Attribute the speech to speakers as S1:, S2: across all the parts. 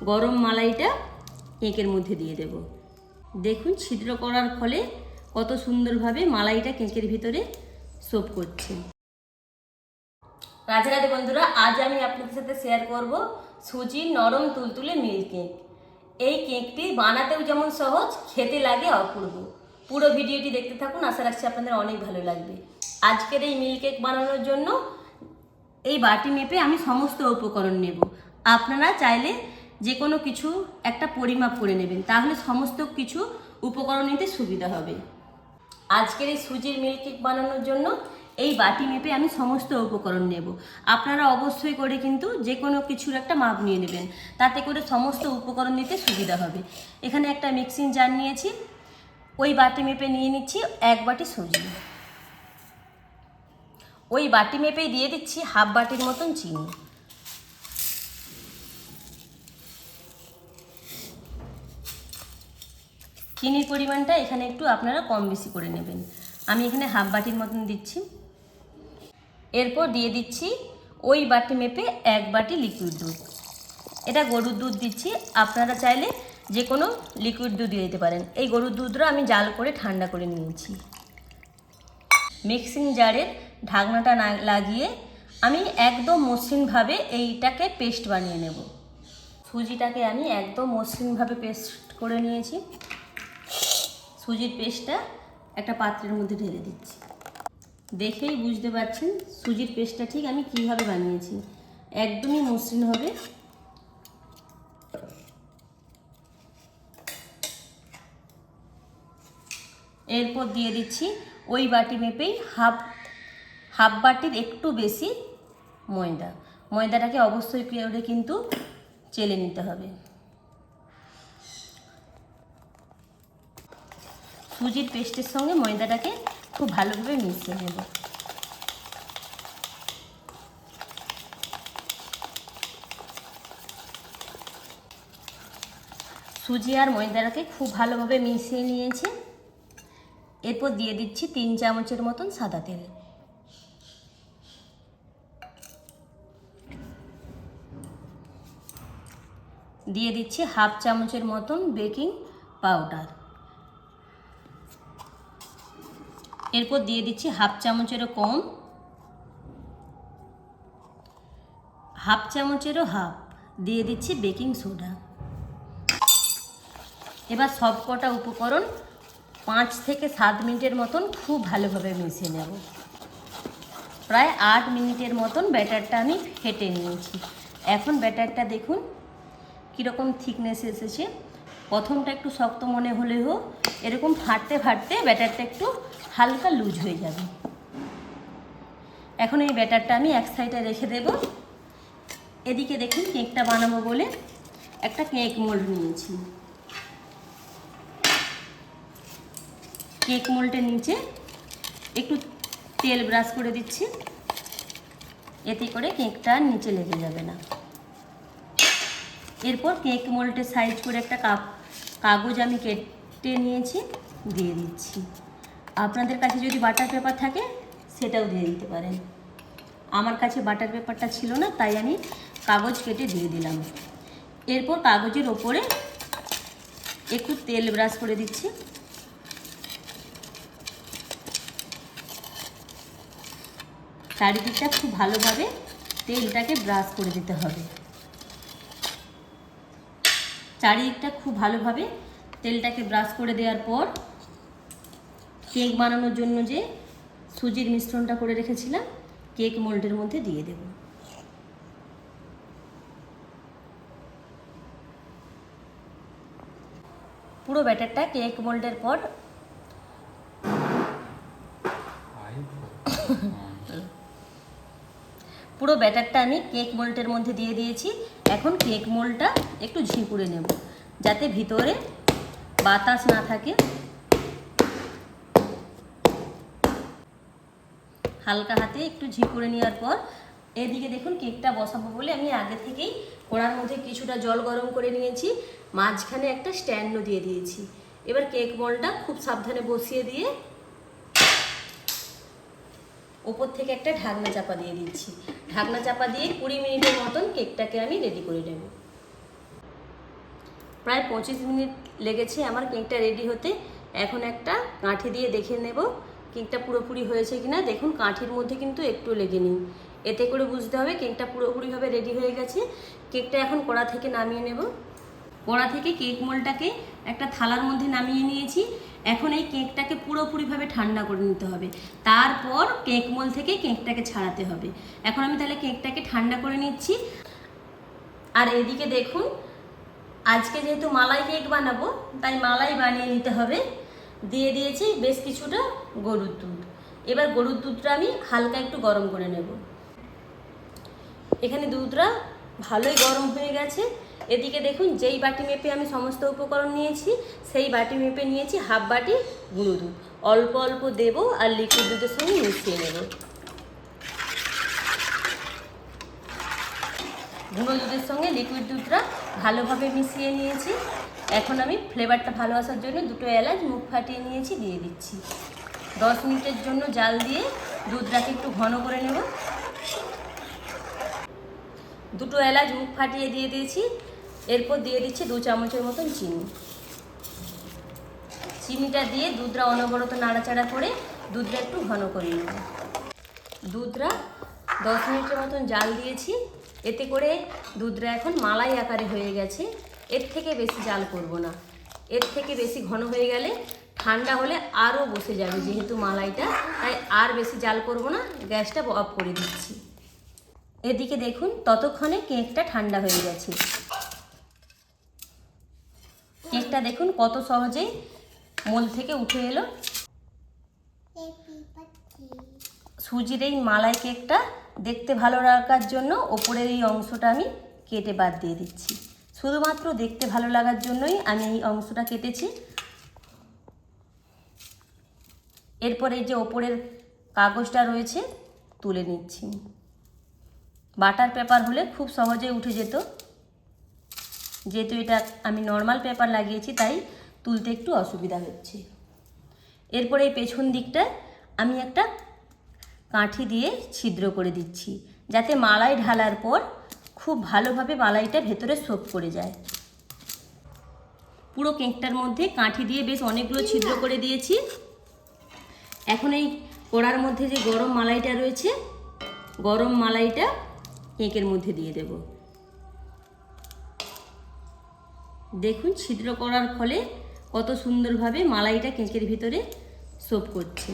S1: গরম মালাইটা কেকের মধ্যে দিয়ে দেব। দেখুন ছিদ্র করার ফলে কত সুন্দরভাবে মালাইটা কেকের ভিতরে সোপ করছে। রাধে রাধে বন্ধুরা, আজ আমি আপনাদের সাথে শেয়ার করব সুজির নরম তুলতুলে মিল্ক কেক। এই কেকটি বানাতেও যেমন সহজ, খেতে লাগে অপূর্ব। পুরো ভিডিওটি দেখতে থাকুন, আশা রাখছি আপনাদের অনেক ভালো লাগবে। আজকের এই মিল্ক কেক বানানোর জন্য এই বাটি মেপে আমি সমস্ত উপকরণ নেব। আপনারা চাইলে যে কোনো কিছু একটা পরিমাপ করে নেবেন, তাহলে সমস্ত কিছু উপকরণ নিতে সুবিধা হবে। আজকের এই সুজির মিল্ক কেক বানানোর জন্য এই বাটি মেপে আমি সমস্ত উপকরণ নেব। আপনারা অবশ্যই করে কিন্তু যে কোনো কিছুর একটা মাপ নিয়ে নেবেন, তাতে করে সমস্ত উপকরণ নিতে সুবিধা হবে। এখানে একটা মিক্সিং জার নিয়েছি, ওই বাটি মেপে নিয়ে নিচ্ছি 1 বাটি সুজি। ওই বাটি মেপেই দিয়ে দিচ্ছি হাফ বাটির মতন চিনি। চিনির পরিমাণটা এখানে একটু আপনারা কম বেশি করে নেবেন। আমি এখানে হাফ বাটির মতন দিচ্ছি। এরপর দিয়ে দিচ্ছি ওই বাটি মেপে 1 বাটি লিকুইড দুধ। এটা গরুর দুধ দিচ্ছি, আপনারা চাইলে যে কোনো লিকুইড দুধ দিয়ে দিতে পারেন। এই গরুর দুধটা আমি জাল করে ঠান্ডা করে নিয়েছি। মিক্সিং জারের ঢাকনাটা না লাগিয়ে আমি একদম মসৃণভাবে এইটাকে পেস্ট বানিয়ে নেব। সুজিটাকে আমি একদম মসৃণভাবে পেস্ট করে নিয়েছি। সুজির পেস্টটা একটা পাত্রের মধ্যে ঢেলে দিচ্ছি। দেখেই বুঝতে পারছেন সুজির পেস্টটা ঠিক আমি কিভাবে বানিয়েছি, একদমই মসৃণ হবে। এরপর দিয়ে দিচ্ছি ওই বাটি মেপেই হাফ বাটির একটু বেশি ময়দা। ময়দাটাকে অবশ্যই করে কিন্তু চেলে নিতে হবে। সুজির পেস্টের সঙ্গে ময়দাটাকে খুব ভালোভাবে মিশিয়ে নেব। সুজি আর ময়দাটাকে খুব ভালোভাবে মিশিয়ে নিয়েছি। এরপর দিয়ে দিচ্ছি 3 চামচের মতন সাদা তেল। দিয়ে দিচ্ছি হাফ চামচের মতন বেকিং পাউডার। এরপর দিয়ে দিচ্ছি হাফ চামচেরও কম, হাফ চামচেরও হাফ দিয়ে দিচ্ছি বেকিং সোডা। এবার সব কটা উপকরণ 5 থেকে 7 মিনিটের মতন খুব ভালোভাবে মিশিয়ে নেব। প্রায় 8 মিনিটের মতন ব্যাটারটা আমি ফেটে নিয়েছি। এখন ব্যাটারটা দেখুন কীরকম থিকনেস এসেছে। প্রথমটা একটু শক্ত মনে হলেও এরকম ফাটতে ফাটতে ব্যাটারটা একটু হালকা লুজ হয়ে যাবে। এখন এই ব্যাটারটা আমি এক সাইডে রেখে দেব। এদিকে দেখুন কেকটা বানাবো বলে একটা কেক মোল্ড নিয়েছি। কেক মোল্ডের নিচে একটু তেল ব্রাশ করে দিচ্ছি, এতে করে কেকটা নিচে লেগে যাবে না। এরপর কেক মোল্ডের সাইজ করে একটা কাগজ আমি কেটে নিয়েছি, দিয়ে দিচ্ছি। আপনাদের কাছে যদি বাটার পেপার থাকে সেটাও দিয়ে দিতে পারেন। আমার কাছে বাটার পেপারটা ছিল না, তাই আমি কাগজ কেটে দিয়ে দিলাম। এরপর কাগজের ওপরে একটু তেল ব্রাশ করে দিচ্ছি। চারিদিকটা খুব ভালোভাবে তেলটাকে ব্রাশ করে দিতে হবে। চারিদিকটা খুব ভালোভাবে তেলটাকে ব্রাশ করে দেওয়ার পর কেক বানানোর জন্য যে সুজির মিশ্রণটা করে রেখেছিলাম কেক মোল্ডের মধ্যে দিয়ে দেব। পুরো ব্যাটারটা কেক মোল্ডের পর পুরো ব্যাটারটা আমি কেক মোল্ডের মধ্যে দিয়ে দিয়েছি। এখন কেক মোল্ডটা একটু ঝিঁকুড়ে নেব, যাতে ভিতরে বাতাস না থাকে। হালকা হাতে একটু ঝিঁকুড়ে নেওয়ার পর এদিকে দেখুন কেকটা বসাবো বলে আমি আগে থেকেই কড়ার মধ্যে কিছুটা জল গরম করে নিয়েছি, মাঝখানে একটা স্ট্যান্ডও দিয়ে দিয়েছি। এবার কেক মোল্ডটা খুব সাবধানে বসিয়ে দিয়ে ওপর থেকে একটা ঢাকনা চাপা দিয়ে দিচ্ছি। ঢাকনা চাপা দিয়ে 20 মিনিটের মতন কেকটাকে আমি রেডি করে নেব। প্রায় 25 মিনিট লেগেছে আমার কেকটা রেডি হতে। এখন একটা কাঠি দিয়ে দেখে নেব কেকটা পুরোপুরি হয়েছে কিনা। দেখুন কাঠির মধ্যে কিন্তু একটু লেগে নেই, এতে করে বুঝতে হবে কেকটা পুরোপুরিভাবে রেডি হয়ে গেছে। কেকটা এখন কড়া থেকে নামিয়ে নেব। কড়া থেকে কেক মোলটাকে একটা থালার মধ্যে নামিয়ে নিয়েছি। এখন এই কেকটাকে পুরোপুরিভাবে ঠান্ডা করে নিতে হবে, তারপর কেক মোল থেকে কেকটাকে ছাড়াতে হবে। এখন আমি তাহলে কেকটাকে ঠান্ডা করে নিচ্ছি। আর এদিকে দেখুন, আজকে যেহেতু মালাই কেক বানাবো তাই মালাই বানিয়ে নিতে হবে। দিয়ে দিয়েছি বেশ কিছুটা গরুর দুধ। এবার গরুর দুধটা আমি হালকা একটু গরম করে নেব। এখানে দুধটা ভালোই গরম হয়ে গেছে। এদিকে দেখুন, যেই বাটি মেপে আমি সমস্ত উপকরণ নিয়েছি সেই বাটি মেপে নিয়েছি হাফ বাটি গুঁড়ো দুধ। অল্প অল্প দেব আর লিকুইড দুধের সঙ্গে মিশিয়ে নেব। গুঁড়ো দুধের সঙ্গে লিকুইড দুধটা ভালোভাবে মিশিয়ে নিয়েছি। এখন আমি ফ্লেভারটা ভালো আসার জন্য 2টো এলাচ মুখ ফাটিয়ে নিয়েছি, দিয়ে দিচ্ছি। 10 মিনিটের জন্য জাল দিয়ে দুধটাকে একটু ঘন করে নেব। 2টো এলাচ মুখ ফাটিয়ে দিয়ে দিয়েছি। এরপর দিয়ে দিচ্ছি 2 চামচের মতন চিনি। চিনিটা দিয়ে দুধটা অনবরত নাড়াচাড়া করে দুধটা একটু ঘন করে নেব। দুধটা 10 মিনিটের মতন জাল দিয়েছি, এতে করে দুধটা এখন মালাই আকারে হয়ে গেছে। এর থেকে বেশি জাল করব না, এর থেকে বেশি ঘন হয়ে গেলে ঠান্ডা হলে আরও বসে যাবে যেহেতু মালাইটা, তাই আর বেশি জাল করব না। গ্যাসটা অফ করে দিচ্ছি। এদিকে দেখুন, ততক্ষণে কেকটা ঠান্ডা হয়ে গেছে। কেকটা দেখুন কত সহজেই মোল থেকে উঠে এলো। সুজির এই মালাই কেকটা দেখতে ভালো লাগার জন্য ওপরের এই অংশটা আমি কেটে বাদ দিয়ে দিচ্ছি। শুধুমাত্র দেখতে ভালো লাগার জন্যই আমি এই অংশটা কেটেছি। এরপর এই যে ওপরের কাগজটা রয়েছে তুলে নিচ্ছি। বাটার পেপার হলে খুব সহজে উঠে যেত, যেহেতু এটা আমি নর্মাল পেপার লাগিয়েছি তাই তুলতে একটু অসুবিধা হচ্ছে। এরপর এই পেছন দিকটা আমি একটা কাঠি দিয়ে ছিদ্র করে দিচ্ছি, যাতে মালাই ঢালার পর খুব ভালোভাবে মালাইটা ভেতরে সোপ করে যায়। পুরো কেকটার মধ্যে কাঠি দিয়ে বেশ অনেকগুলো ছিদ্র করে দিয়েছি। এখন এই কড়ার মধ্যে যে গরম মালাইটা রয়েছে, গরম মালাইটা কেকের মধ্যে দিয়ে দেব। দেখুন ছিদ্র করার ফলে কত সুন্দরভাবে মালাইটা কেকের ভিতরে সোপ করছে।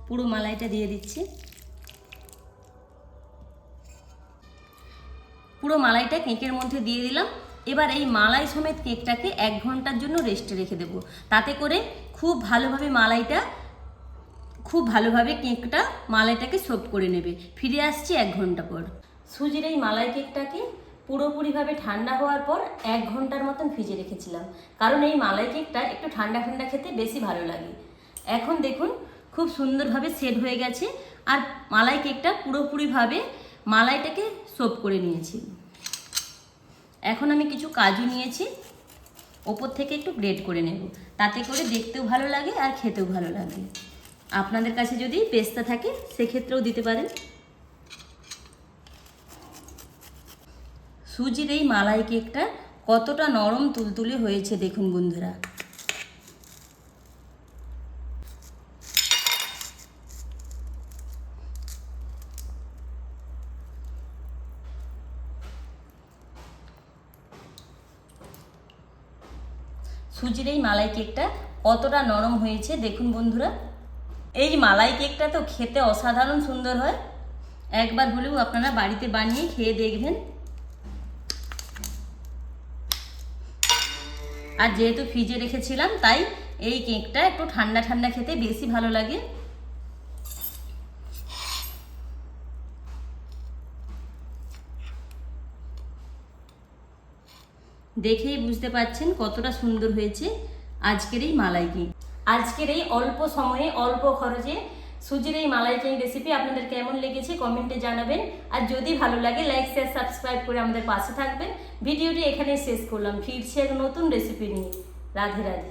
S1: পুরো মালাইটা দিয়ে দিচ্ছি। পুরো মালাইটা কেকের মধ্যে দিয়ে দিলাম। এবার এই মালাই সমেত কেকটাকে 1 ঘন্টার জন্য রেস্টে রেখে দেব। তাতে করে খুব ভালোভাবে কেকটা মালাইটাকে সোপ করে নেবে। ফিরে আসছি 1 ঘন্টা পর। সুজির এই মালাই কেকটাকে পুরোপুরিভাবে ঠান্ডা হওয়ার পর 1 ঘন্টার মতন ভিজে রেখেছিলাম, কারণ এই মালাই কেকটা একটু ঠান্ডা ঠান্ডা খেতে বেশি ভালো লাগে। এখন দেখুন খুব সুন্দরভাবে সেট হয়ে গেছে আর মালাই কেকটা পুরোপুরিভাবে মালাইটাকে সোপ করে নিয়েছি। এখন আমি কিছু কাজু নিয়েছি, ওপর থেকে একটু গ্রেট করে নেব, তাতে করে দেখতেও ভালো লাগে আর খেতেও ভালো লাগে। আপনাদের কাছে যদি পেস্তা থাকে সেক্ষেত্রেও দিতে পারেন। সুজির এই মালাই কেকটা কতটা নরম তুলতুলে হয়েছে দেখুন বন্ধুরা। সুজির এই মালাই কেকটা কতটা নরম হয়েছে দেখুন বন্ধুরা। এই মালাই কেকটা তো খেতে অসাধারণ সুন্দর হয়। একবার হলেও আপনারা বাড়িতে বানিয়ে খেয়ে দেখবেন। আর যেহেতু ফ্রিজে রেখেছিলাম তাই এই কেকটা একটু ঠান্ডা ঠান্ডা খেতে বেশি ভালো লাগে। দেখেই বুঝতে পারছেন কতটা সুন্দর হয়েছে আজকের এই মালাই কেক। আজকের এই অল্প সময়ে অল্প খরচে সুজির এই মালাই কেক রেসিপি আপনাদের কেমন লেগেছে কমেন্টে জানাবেন। আর যদি ভালো লাগে লাইক শেয়ার সাবস্ক্রাইব করে আমাদের পাশে থাকবেন। ভিডিওটি এখানেই শেষ করলাম, ফিরছি এক নতুন রেসিপি নিয়ে। রাধে রাধে।